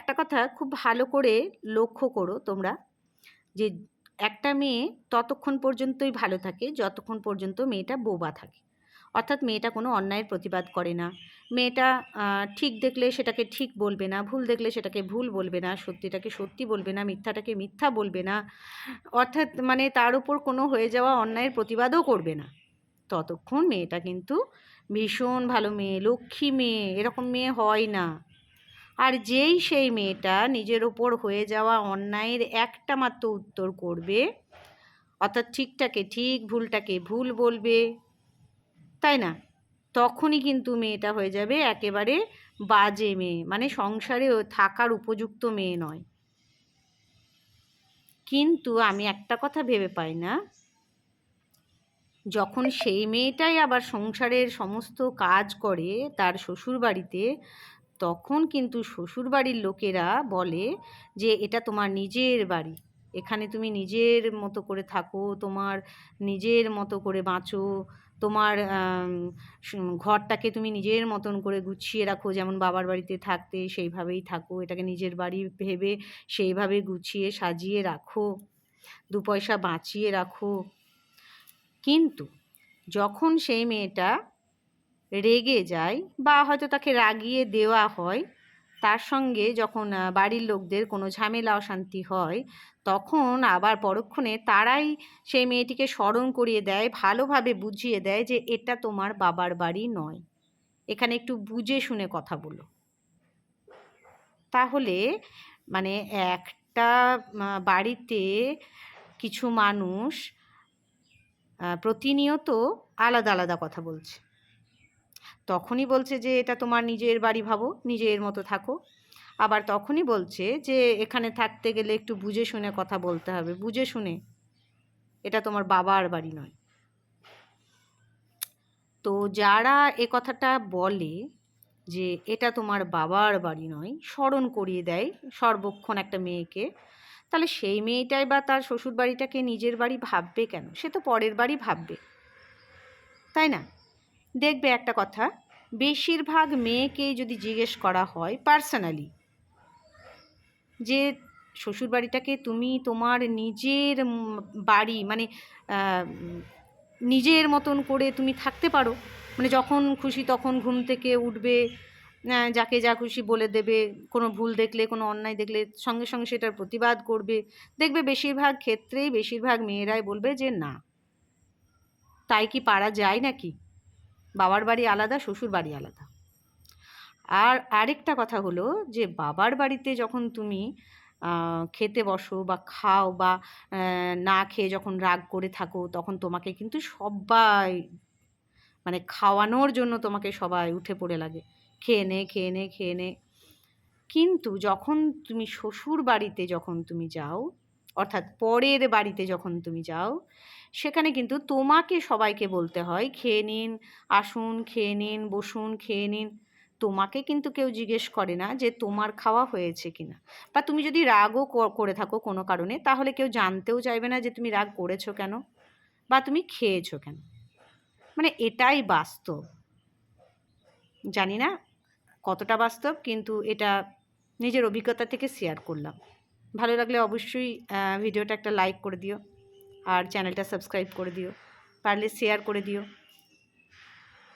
একটা কথা খুব ভালো করে লক্ষ্য করো তোমরা, যে একটা মেয়ে ততক্ষণ পর্যন্তই ভালো থাকে যতক্ষণ পর্যন্ত মেয়েটা বোবা থাকে। অর্থাৎ মেয়েটা কোনো অন্যায়ের প্রতিবাদ করে না। মেয়েটা ঠিক দেখলে সেটাকে ঠিক বলবে না, ভুল দেখলে সেটাকে ভুল বলবে না, সত্যিটাকে সত্যি বলবে না, মিথ্যাটাকে মিথ্যা বলবে না। অর্থাৎ মানে তার উপর কোনো হয়ে যাওয়া অন্যায়ের প্রতিবাদও করবে না। ততক্ষণ মেয়েটা কিন্তু ভীষণ ভালো মেয়ে, লক্ষ্মী মেয়ে, এরকম মেয়ে হয় না। আর যেই সেই মেয়েটা নিজের ওপর হয়ে যাওয়া অন্যায়ের একটা মাত্র উত্তর করবে, অর্থাৎ ঠিকটাকে ঠিক ভুলটাকে ভুল বলবে, তাই না, তখনই কিন্তু মেয়েটা হয়ে যাবে একেবারে বাজে মেয়ে, মানে সংসারে থাকার উপযুক্ত মেয়ে নয়। কিন্তু আমি একটা কথা ভেবে পাই না, যখন সেই মেয়েটাই আবার সংসারের সমস্ত কাজ করে তার শ্বশুরবাড়িতে, তখন কিন্তু শ্বশুরবাড়ির লোকেরা বলে যে এটা তোমার নিজের বাড়ি, এখানে তুমি নিজের মতো করে থাকো, তোমার নিজের মতো করে বাঁচো, তোমার ঘরটাকে তুমি নিজের মতন করে গুছিয়ে রাখো, যেমন বাবার বাড়িতে থাকতে সেইভাবেই থাকো, এটাকে নিজের বাড়ি ভেবে সেইভাবে গুছিয়ে সাজিয়ে রাখো, দু পয়সা বাঁচিয়ে রাখো। কিন্তু যখন সেই মেয়েটা রেগে যায় বা হয়তো তাকে রাগিয়ে দেওয়া হয়, তার সঙ্গে যখন বাড়ির লোকদের কোনো ঝামেলা অশান্তি হয়, তখন আবার পরক্ষণে তারাই সেই মেয়েটিকে স্মরণ করিয়ে দেয়, ভালোভাবে বুঝিয়ে দেয় যে এটা তোমার বাবার বাড়ি নয়, এখানে একটু বুঝে শুনে কথা বলো। তাহলে মানে একটা বাড়িতে কিছু মানুষ প্রতিনিয়ত আলাদা আলাদা কথা বলছে, তখনই বলছে যে এটা তোমার নিজের বাড়ি, ভাবো নিজের মতো থাকো, আবার তখনই বলছে যে এখানে থাকতে গেলে একটু বুঝে শুনে কথা বলতে হবে, বুঝে শুনে, এটা তোমার বাবার বাড়ি নয়। তো যারা এ কথাটা বলে যে এটা তোমার বাবার বাড়ি নয়, স্মরণ করিয়ে দেয় সর্বক্ষণ একটা মেয়েকে, তাহলে সেই মেয়েটাই বা তার শ্বশুর বাড়িটাকে নিজের বাড়ি ভাববে কেন? সে তো পরের বাড়ি ভাববে, তাই না? দেখবে একটা কথা, বেশিরভাগ মেয়েকেই যদি জিজ্ঞেস করা হয় পার্সোনালি যে শ্বশুরবাড়িটাকে তুমি তোমার নিজের বাড়ি মানে নিজের মতন করে তুমি থাকতে পারো, মানে যখন খুশি তখন ঘুম থেকে উঠবে, যাকে যা খুশি বলে দেবে, কোনো ভুল দেখলে কোনো অন্যায় দেখলে সঙ্গে সঙ্গে সেটার প্রতিবাদ করবে, দেখবে বেশিরভাগ ক্ষেত্রেই বেশিরভাগ মেয়েরাই বলবে যে না, তাই কি পারা যায় নাকি? বাবার বাড়ি আলাদা, শ্বশুর বাড়ি আলাদা। আর আরেকটা কথা হলো যে বাবার বাড়িতে যখন তুমি খেতে বসো বা খাও বা না খেয়ে যখন রাগ করে থাকো, তখন তোমাকে কিন্তু সবাই মানে খাওয়ানোর জন্য তোমাকে সবাই উঠে পড়ে লাগে, খেয়ে নে খেয়ে নে খেয়ে নে। কিন্তু যখন তুমি শ্বশুর বাড়িতে যখন তুমি যাও, অর্থাৎ পরের বাড়িতে যখন তুমি যাও, সেখানে কিন্তু তোমাকে সবাইকে বলতে হয় খেয়ে নিন, আসুন খেয়ে নিন, বসুন খেয়ে নিন। তোমাকে কিন্তু কেউ জিজ্ঞেস করে না যে তোমার খাওয়া হয়েছে কিনা, বা তুমি যদি রাগও করে থাকো কোনো কারণে, তাহলে কেউ জানতেও চাইবে না যে তুমি রাগ করেছো কেন বা তুমি খেয়েছো কেন। মানে এটাই বাস্তব। জানি না কতটা বাস্তব, কিন্তু এটা নিজের অভিজ্ঞতা থেকে শেয়ার করলাম। ভালো লাগলে অবশ্যই ভিডিওটা একটা লাইক করে দিও, আর চ্যানেলটা সাবস্ক্রাইব করে দিও, পারলে শেয়ার করে দিও।